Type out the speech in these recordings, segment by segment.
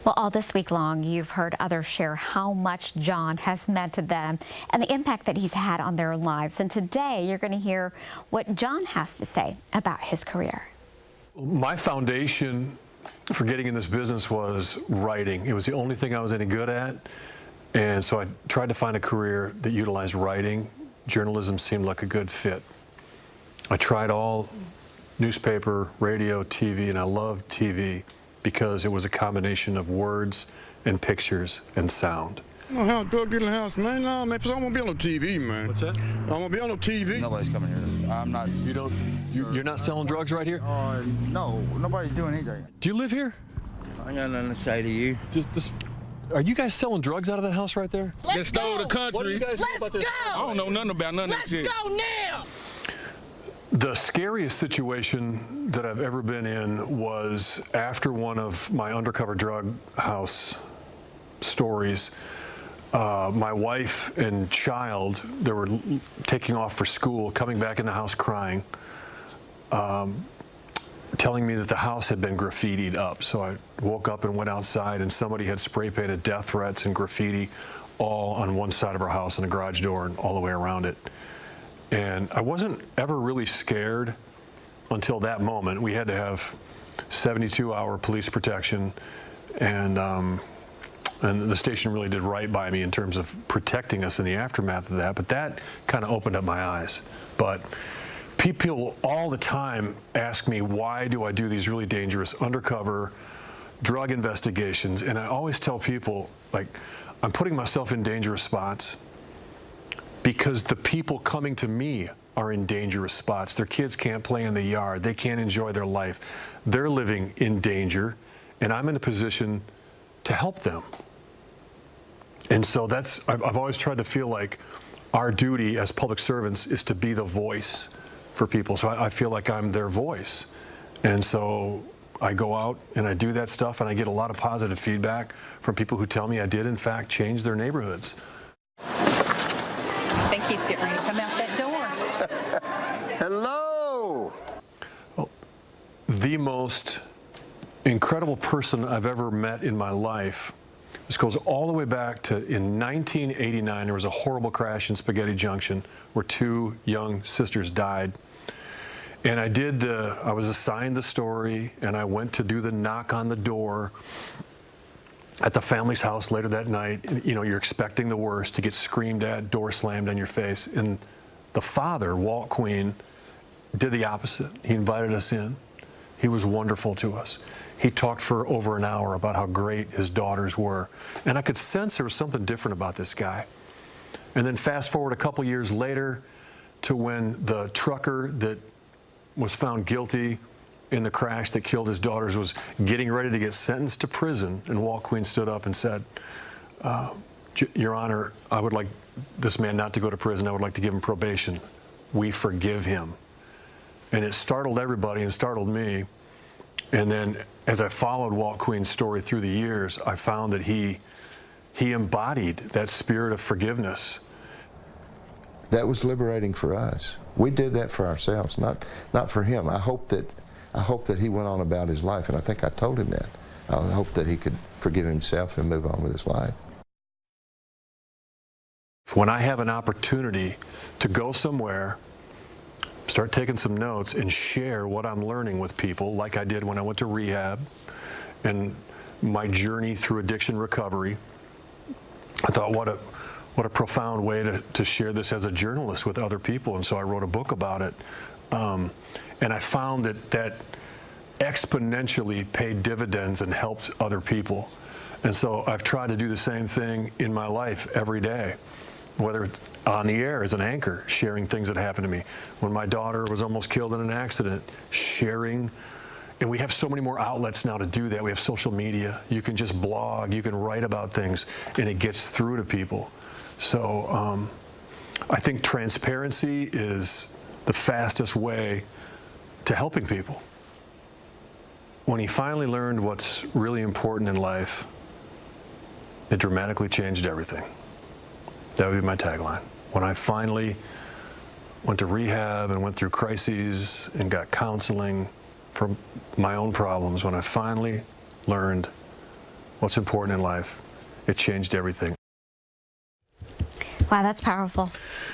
Well, all this week long, you've heard others share how much John has meant to them and the impact that he's had on their lives. And today, you're going to hear what John has to say about his career. My foundation for getting in this business was writing. It was the only thing I was any good at. And so I tried to find a career that utilized writing. Journalism seemed like a good fit. I tried all newspaper, radio, TV, and I loved TV because it was a combination of words and pictures and sound. My house, drug dealing house, man. No, man, I won't be on no TV, man. What's that? I won't be on no TV. Nobody's coming here. I'm not. You're not selling drugs right here? No, nobody's doing anything. Do you live here? I got nothing to say to you. Are you guys selling drugs out of that house right there? They stole the country. What do you guys know about this? I don't know nothing about none of this shit. Let's go now! The scariest situation that I've ever been in was after one of my undercover drug house stories. My wife and child, they were taking off for school, coming back in the house crying, telling me that the house had been graffitied up. So I woke up and went outside, and somebody had spray painted death threats and graffiti all on one side of our house and the garage door and all the way around it. And I wasn't ever really scared until that moment. We had to have 72-hour police protection, and the station really did right by me in terms of protecting us in the aftermath of that. But that kind of opened up my eyes. But people all the time ask me, why do I do these really dangerous undercover drug investigations? And I always tell people, like, I'm putting myself in dangerous spots because the people coming to me are in dangerous spots. Their kids can't play in the yard. They can't enjoy their life. They're living in danger, and I'm in a position to help them. And so I've always tried to feel like our duty as public servants is to be the voice for people. So I feel like I'm their voice. And so I go out and I do that stuff, and I get a lot of positive feedback from people who tell me I did, in fact, change their neighborhoods. I think he's getting ready to come out that door. Hello! Well, the most incredible person I've ever met in my life. This goes all the way back to in 1989. There was a horrible crash in Spaghetti Junction where two young sisters died. And I was assigned the story, and I went to do the knock on the door at the family's house later that night. And, you know, you're expecting the worst, to get screamed at, door slammed on your face. And the father, Walt Queen, did the opposite. He invited us in. He was wonderful to us. He talked for over an hour about how great his daughters were. And I could sense there was something different about this guy. And then fast forward a couple years later to when the trucker that was found guilty in the crash that killed his daughters was getting ready to get sentenced to prison. And Walt Queen stood up and said, Your Honor, I would like this man not to go to prison. I would like to give him probation. We forgive him. And it startled everybody and startled me. And then as I followed Walt Queen's story through the years, I found that he embodied that spirit of forgiveness. That was liberating for us. We did that for ourselves, not for him. I hope that he went on about his life, and I think I told him that. I hope that he could forgive himself and move on with his life. When I have an opportunity to go somewhere, start taking some notes and share what I'm learning with people, like I did when I went to rehab and my journey through addiction recovery, I thought, what a profound way to share this as a journalist with other people. And so I wrote a book about it. And I found that exponentially paid dividends and helped other people. And so I've tried to do the same thing in my life every day, whether it's on the air as an anchor, sharing things that happened to me. When my daughter was almost killed in an accident, sharing. And we have so many more outlets now to do that. We have social media. You can just blog, you can write about things, and it gets through to people. So I think transparency is the fastest way to helping people. When he finally learned what's really important in life, it dramatically changed everything. That would be my tagline. When I finally went to rehab and went through crises and got counseling for my own problems, when I finally learned what's important in life. It changed everything. Wow, that's powerful.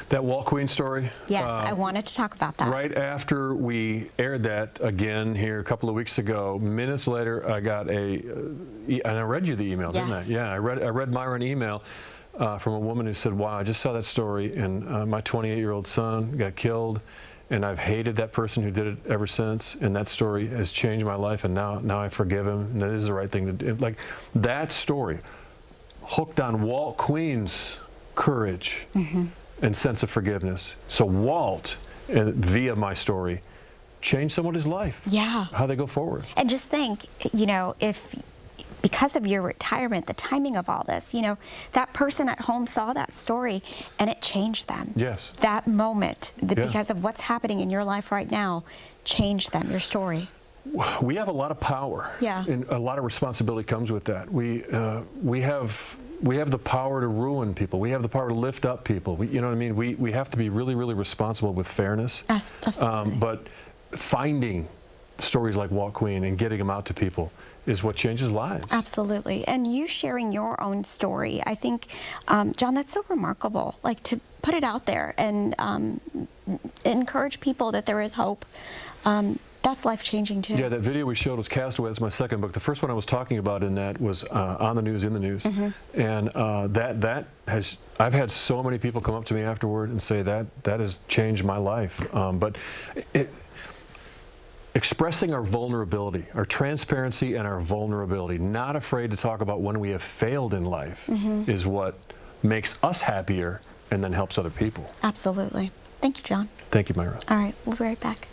That Walt Queen story? Yes, I wanted to talk about that. Right after we aired that again here a couple of weeks ago, minutes later, I got and I read you the email, didn't I? Yes. Yeah, I read Myra an email from a woman who said, wow, I just saw that story, and my 28-year-old son got killed, and I've hated that person who did it ever since, and that story has changed my life, and now I forgive him, and that is the right thing to do. Like, that story, hooked on Walt Queen's courage and sense of forgiveness. So Walt, via my story, changed somebody's life. Yeah. How they go forward. And just think, you know, if because of your retirement, the timing of all this, you know, that person at home saw that story and it changed them. Yes. That moment, Yeah. because of what's happening in your life right now, changed them, your story. We have a lot of power. Yeah. And a lot of responsibility comes with that. We have the power to ruin people. We have the power to lift up people. You know what I mean? We have to be really, really responsible with fairness. Absolutely. But finding stories like Walt Queen and getting them out to people is what changes lives. Absolutely. And you sharing your own story, I think, John, that's so remarkable. Like, to put it out there and encourage people that there is hope. That's life-changing too. Yeah, that video we showed was Castaway. That's my second book. The first one I was talking about in that was On the News, in the News. And I've had so many people come up to me afterward and say that has changed my life. But expressing our vulnerability, our transparency and our vulnerability, not afraid to talk about when we have failed in life, is what makes us happier and then helps other people. Absolutely. Thank you, John. Thank you, Myra. All right, we'll be right back.